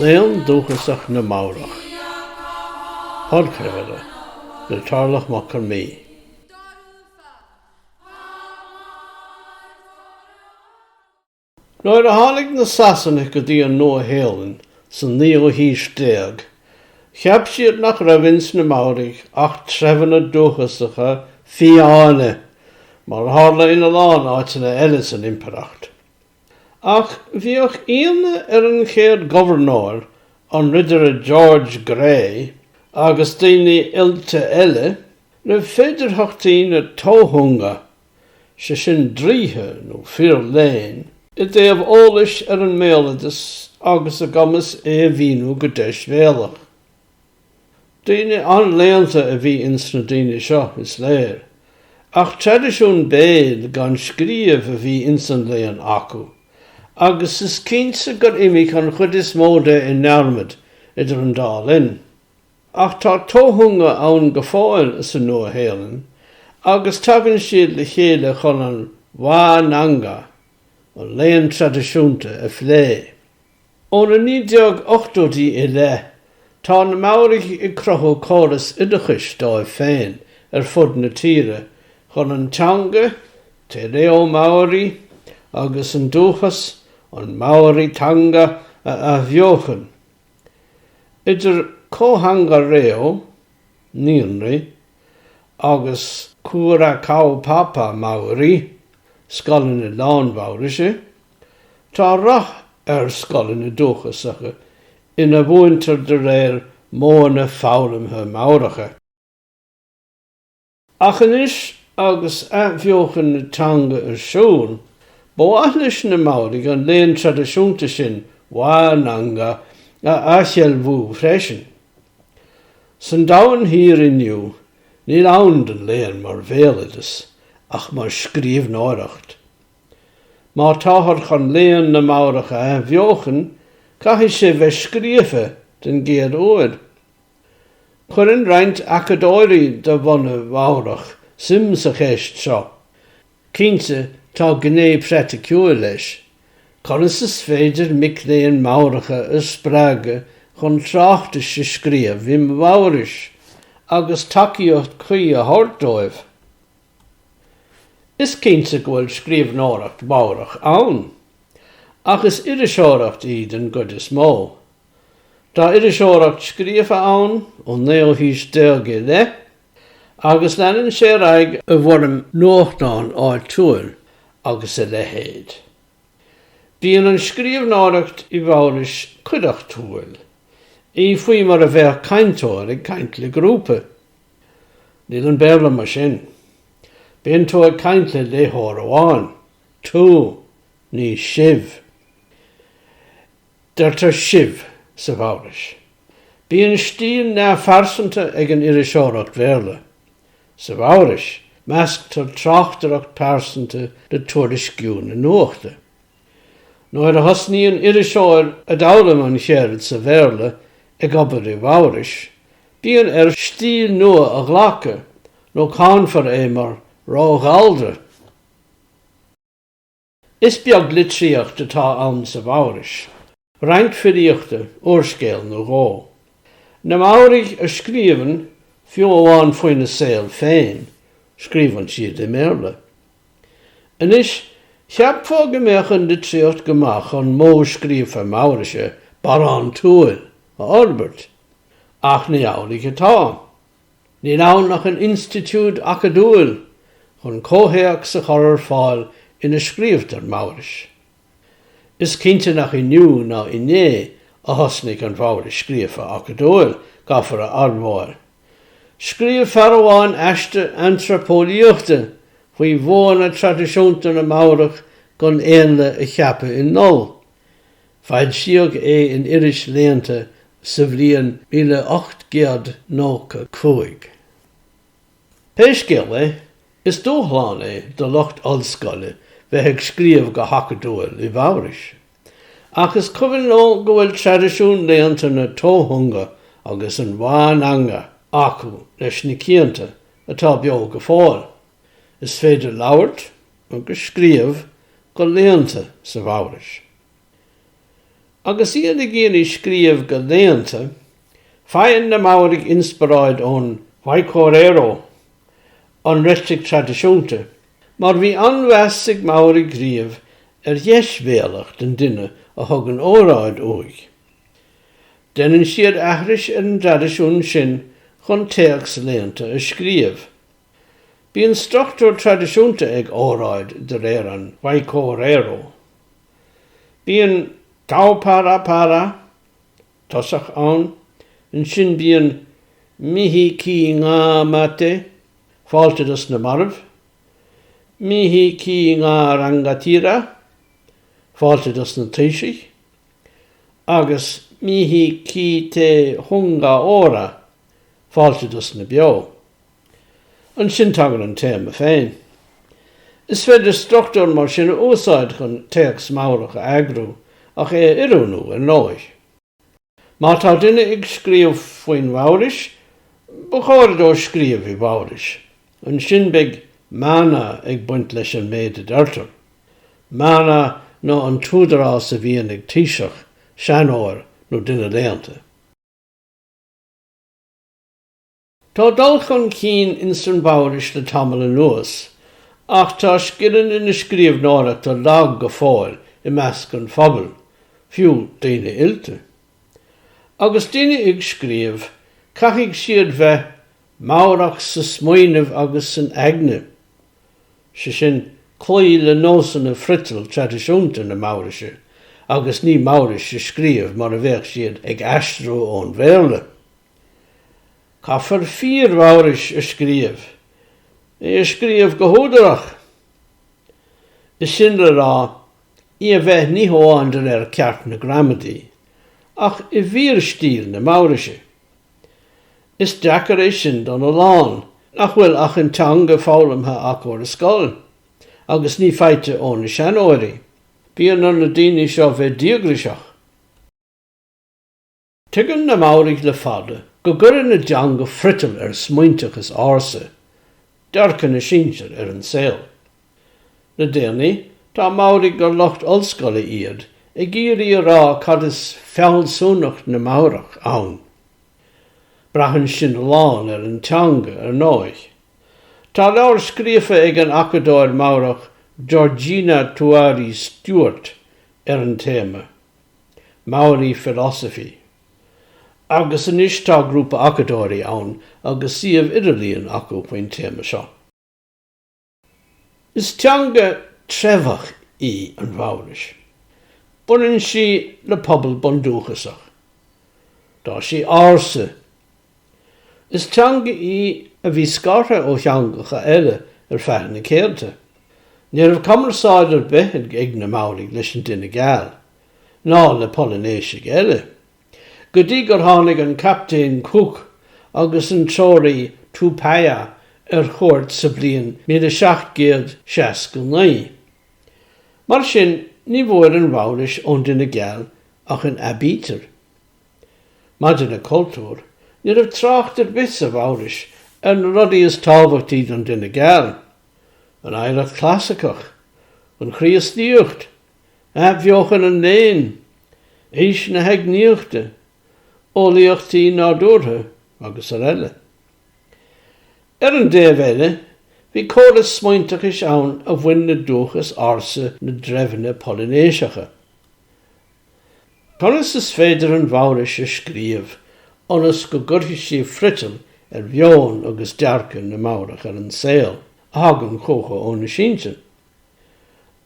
léann dúchasach na Maorach. Podchraoladh, le tarlach machar mí. Nuair a tháinig na Sasanna go dtí an Nua-Shéalainn san 19 cheap siad nach raibhins na Mhaorais ach trefhanna dúchasacha fiáine, mar tharla ina lán áitina eile san impaireacht. Ach bhíoh éinne an chéad gobernóir an ridere George Gray agus déanaí ilte eile le féidir thachtaí na tóthunga se sin dríthe nó fir léinn I déobh ólais an béaloideas agus a gamas bhíonú go deis bhéalach. Daoine an léanta a bhí insna daoine seo is léir, ach traidisiún béal gan scríofa a bhí insan léan acu, agus is cinnte gur imigh an chud is móda I nearmid idir an dálinn. Ach tá tóthunga ann go fáil is an Nua-Shéalainn, agus tagann siad le chéile chun an Wānanga, an léan traidisiúnta a phlé. Ó na 1980 I le, tá na Mhaorais I crothú córas idachais dóibh féin fud na tíre chun an teanga, te reo Mhaorais, agus an dúchas, an Mhaorais teanga a bheochan. Idir cóhanga reo, níonraí, agus cúra cáu papa Mhaorais, scolann na lán Mhaoraise, tá rath scolann na dúchasacha ina bhuaintear de réir móna fálamtha Maoracha. Ach anis agus bheochan na teanga siún, báithlis na Mhaorais an léan traidisiúnta sin Wānanga a chealbhú freisin. San domhan hir inniu, níl ann den léan mar béaloideas, ach mar scríomhnóireacht. Má táthar chun léan na Maoracha a bheochan, caithfidh sé bheith scríofa den géad óid. Cuireann roinnt acadóirí do bhunna Mhaorach sim sa chéist seo. Cinnte tá gné phléitear leis. Conas is féidir mic léan Mhaoracha is sprága chun tráchtas sa scríomh bhí Mhaorais agus takeíocht chuí a thortóibh. Is cinnte go bhfuil scríomhnóireacht Maorach ann, ach is iriseoireacht iad an gcuid is mó. Tá iriseoireacht scríofa ann ó 19 le, agus leanann sé raig a bhfuirm nuachtáin áil túil agus a lehéad. Bíonn an scríomhnóireacht I Mhaorais cuideach túil, faoi mar a bheith cainteoir ag caint le grúpa. Níl an béla mar sin. Bíonn tú ag caint le léthóir amháin, tú, ní sibh. Deirtar sibh sa Mhaorais. Bíonn stíl ná farsanta ag an iriseoireacht bhéarla. Sa Mhaorais, measctar tráchtaracht pásanta de tuairisciún na nuachta. Nuair a thosnaíonn iriseoir a d'fhoghlaim an chéad sa bhéarla ag obair I Mhaorais, bíonn stíl nua a ghlacha nó cánfar mar rághaldra. Is beag litríocht atá ann sa Mhaorais, rangt firíochta oirscéal nó gá. Na Mhaorais a scríofann fiú amháin faoin na saoil féin, scríofann siad I méarla. Anis, cheap fá go méachan litríocht gomach an mó scríofa Mhaoraise barán túil a Albert, ach ní amhlaigh atá. Ní ann nach an institúd acadúil chun cóthaíoch sa chorar fáil ina scríobhtar Mhaorais. Is cinnte nach inniu ná inné a thosnaigh an Mhaorais scríofa acadúil gafar a ardmháil. Scríomh fearmháin eiste antropóíochta faoi bhóna traidisiúnta na Mhaorach gon éanla a cheappa I nol. Foilsíodh in iris léanta sa bhliain 1895. Péiscéal is dóchláin do lucht ollscoile bheith ag scríomh go hacadúil I Mhaorais. Ach is cuimhin go bhfuil traidisiún léanta na tóthunga agus an Wānanga acu leis na céanta atá beo go fáil. Is féidir labhairt agus scríomh go léanta sa Mhaorais. Agus iad a géanaí scríomh go léanta, faigheann na Maorach inspiráid ón Mhaorais an reistigh traidisiúnta, mar bhí anmheasig Maorach gríomh dheis den duine a thugann óráid óig. Déanann siad aithris an tradiisiún sin chun téach sa léanta a scríomh. Bhíonn struchtúr traidisiúnta ag óráid de réir an Mhaorais. Bhíonn para, tosach an sin bhíonn mihi cí ngá mate, phléitear na marv, mihi cí ngá rangatira, phléitear na trísich, agus mihi cí te hunga óra, phléitear na beo. An sin tagan an téim a féin. Is féidir struchtúr mar sin úsáid chun téach Maorach a agrú ach iúnú an ndóigh. Má tá duine ag scríomh faoin Mhaorais, ba chóir dó scríomh i Mhaorais. An sin beag mana ag buint leis an méid d'artar. Mana nó an túdarás a bhíonn ag tíiseach, seanóir nó duine léanta. Tá dul chun cín in san Mhaorais le tamil an nuas, ach tá sciann in na scríomhnóireachta lag go fáil i measc an phobal, fiú daoine ilte. Agus daoine ag scríomh, caithfidh siad bheith Maorach sa smaoinemh agus san éinne. Sin clí le nósan a fritil traidisiúnta na Mhaoraise, agus ní Mhaorais sa scríomh mar a bheith siad ag aistrú ón bhéarla. Caithfar fíor Mhaorais a scríomh, scríomh go húdarach. Is sin le rá, í a bheith ní háin ar ceart na gramadí, ach I bhíor stíl na Mhaoraise. Is deacar é sin don a lán, nach bhfuil ach an teanga fálamtha ach or a scoil, agus ní feite ón na seanóirí, bíonn an na daoine seo bheith díoglaiseach. Tuigeann na Maorach le fada, go gcuireann na deanga fritil smaointeachas ársa, dearcan na sínsir an saol. Na déanaí, tá Maorach gur locht ollscoile iad, ag géirí rá cad is feallsúnacht na Maorach ann. Brachan sin lán an teanga ndóigh. Tá leabhar scríofa ag an acadóir Maorach Georgina Tuari Stewart an téama, Maori philosophy. Agus anis tá grúpa acadóirí ann agus siomh idirlíonn acu faoin téama seo. Is teanga trefach í an Mhaorais. Bunainn si le pobal bundúchasach. Tá si ársa. Is teanga í a bhí scartha ó teangacha eile feithne na céalta. Níor cumarsáid ar bith ag na Maorach leis an duine geal, ná le Polynéisiigh eile. Go dtí gur tháinig an captain Cook agus an tróirí Tupaya chuairt sa bliain 1769. Mar sin ní bhfuair an Mhaorais ón duine geal ach an abítar. Maidir na cultúr, níor trácht ar bith sa Mhaorais an rudaí is tábhachtaí don duine geal, an éireacht clásicach, an chríostaíocht, bheochan an léann, éis na heagníochta, ólaíochtaí nádúrtha agus ar eile. An déobh eile, bhí córas smaointeachais ann a bhain na dúchas ársa na dreimhne Polynéisiacha. Conas is féidir an Mhaorais a scríomh, onas go gcuirfidh sí fritil bheon agus dearcan na Maorach an saol, hagan chócha ó na sínte.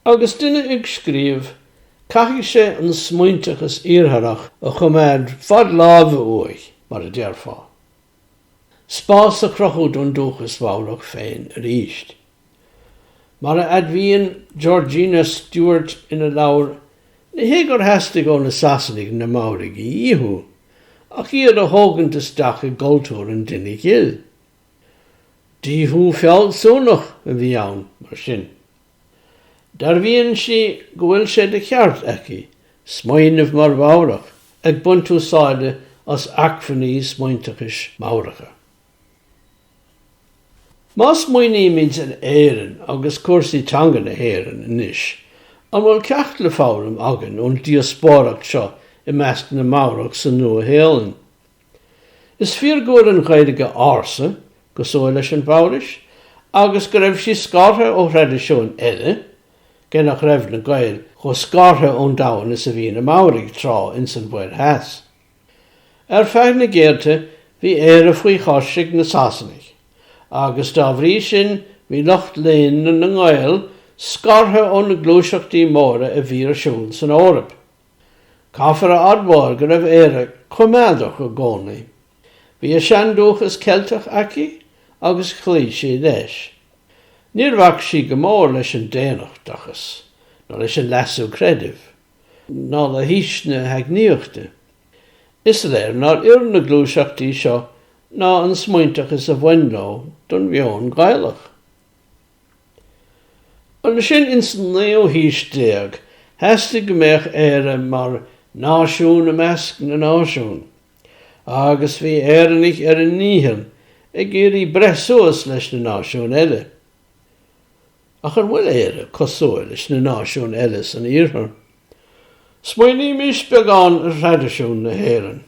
Agus duine ag scríomh, caithfidh sé an smaointeachas iartharach a chuméid fad lábha uaidh mar a dearfá. Spás a crochú don dúchas Mhaoach féin a ríist. Mar a adbhíonn Georgina Stewart ina leabhar, na hégur heastig ó na Sasannig na Maorach I íthú, ach iad a thógant isteach a gultúr an duine ghill. Díthú feallsúnach a bhí ann mar sin. Dar bhíonn si go bhfuil sé de cheart aici, smaoinemh mar Mhaorach, ag buntusáide as acmhainní smaointeachais Mhaoracha. Más muoine míid an éireann agus cuasaí teanga na héireann inis, an bhfuil ceacht le fálam agan ón diaspóracht seo I measc na Maorach sa Nua-Shéalainn. Is fíor gúir an ghaeilge ársa, go sóil leis an Mhaorais, agus go raibh sí scartha ó traidisiún eile, genach raibh na gael go scartha ón dahan is a bhí na Mhaorais trá in san bhair heas. Feadh na géirte bhí éire faoi choisig na Sasanach, agus dá bhrí sin bhí Locht léann na gael scartha ón na glúiseachtaí móra a bhí arsúil san árab. Caithfear a admhair go raibh éire chuimeádach go gcónaí. Bhí a seanduachas Celtach aici agus chlí sé leis. Níor bhac sí go mór leis an déanaach dachas, ná leis an leasú creidimh, ná le hís na heagníochta. Is léir ná ar na glúiseachtaí seo ná an smaointachas a bhainló don bheon gaileach. An sin in san léo-hís déag, heasta go mbeadh éire mar náisiún a measc na náisiún, agus bhí éireanach ar an níhil ag géirí bresuas leis na náisiún eile. Ach an bhfuil éire cosúil leis na náisiún eile san iarthar. Smaoiní mis beagán a traidisiún na héireann.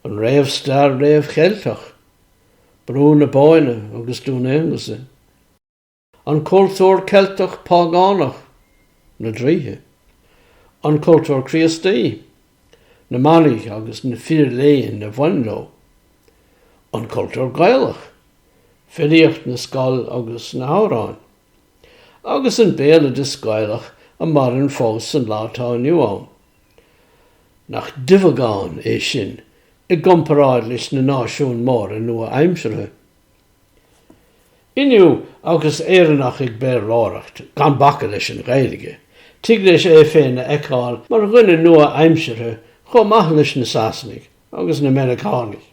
An réamh stair réamh Celtach, brún na báine agus dún éangasa. An cultúr Celtach págánach na dríthe. An cultúr Chríostaí, na Maorach agus na léann na bhainló. An cultúr Gaelach, Filiocht na Scoil agus na Mhaoráin. Agus an béaloideas Gaelach a mar an fós an látá inniu. Nach difeagán é sin I gcomparáid leis na náisiún móra nua-aimseartha. Inniu agus éireannach ag béaloideas gan bacha leis an ghaeilge. Tigleis féin na eicáil mar rinne nua-aimseartha chomh maith leis na Sasanach agus na Meiriceánach.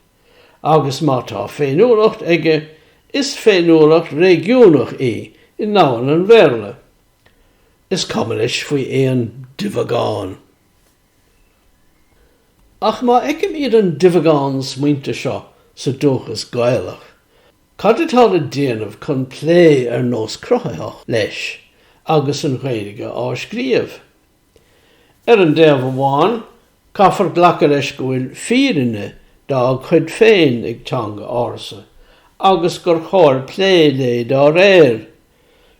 Agus mátá féinúlacht aige is féinúlacht réigiúnach I náin an bhéarla. Is cuma leis faoi éon difeagán. Ach má eicim iad an difeagán smaointe seo sa dúchas Gaelach. Cad atá le déanamh chun plé ar nós crothaíoch leis agus an ghaeilge á scríofa. Ar an déamh amháin, caithfear ghlacha leis go bhfuil fírinne dá chuid féin ag teanga ársa, agus gur chóir plé le dá réir.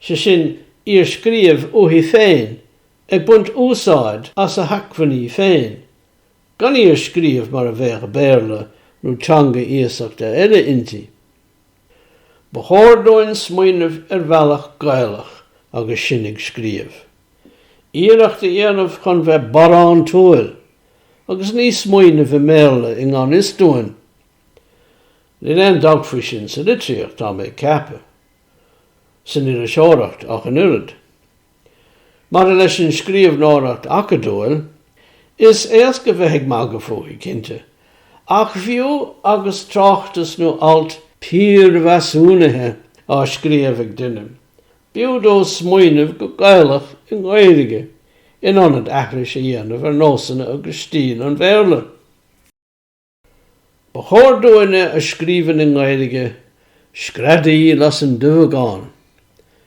Se sin ar scríomh uthí féin, ag bunt úsáid as a hacmhaní féin. Gan ar scríomh mar a bheith a béarla nó teanga íosachta eile inti. Ba chóirdóin smaoinemh ar bhealach Gaelach agus sin ag scríomh. Iarachta dhéanamh chun bheith barán túil, agus ní smaoinemh a méla I ngán isdóin. Ní leann dagfaoi sin sa litríocht tá mé ceapa, san Nua-Shéalainn ach an uirad. Mar a leis an scríomh náireacht acadúil, is éasca bheith ag maga fóí cinnte, ach bhiú agus tráchtas nó alt pír bheasúnathe á scríomh ag duine. Bíú dó smaoinemh go Gaelach I ghaeilge in anad eachrais a dhéanamh ar nósanna agus stíl an bhéarla. Ba chóirdóine a scríomhann in ghaeilge screadaí las an difeagán.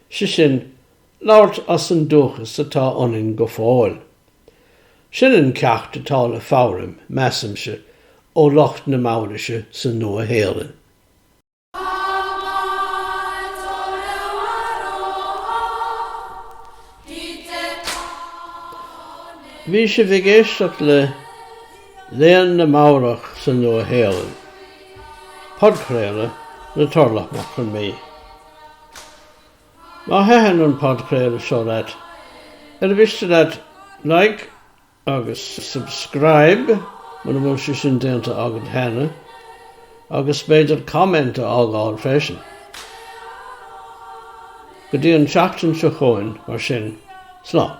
Se sin labhairt as an dúchas atá ionainn go fáil. Sin an ceacht atá le fabhraim measamse ó Locht na Mhaoraise sa Nua-Shéalainn. Bhí sé bhigéisteach le léann na Maorach sa Nua-Shéalainn. Podchraoladh na tarlachmach chun mé. Má heithen an Podchraoladh seo leat, ar bhiste leat like agus subscribe mar bhfuil sé sin déanta agad hena, agus beidir commenta ágáil freisin. Go dtí an tseachtain seo chóin mar sin, slán.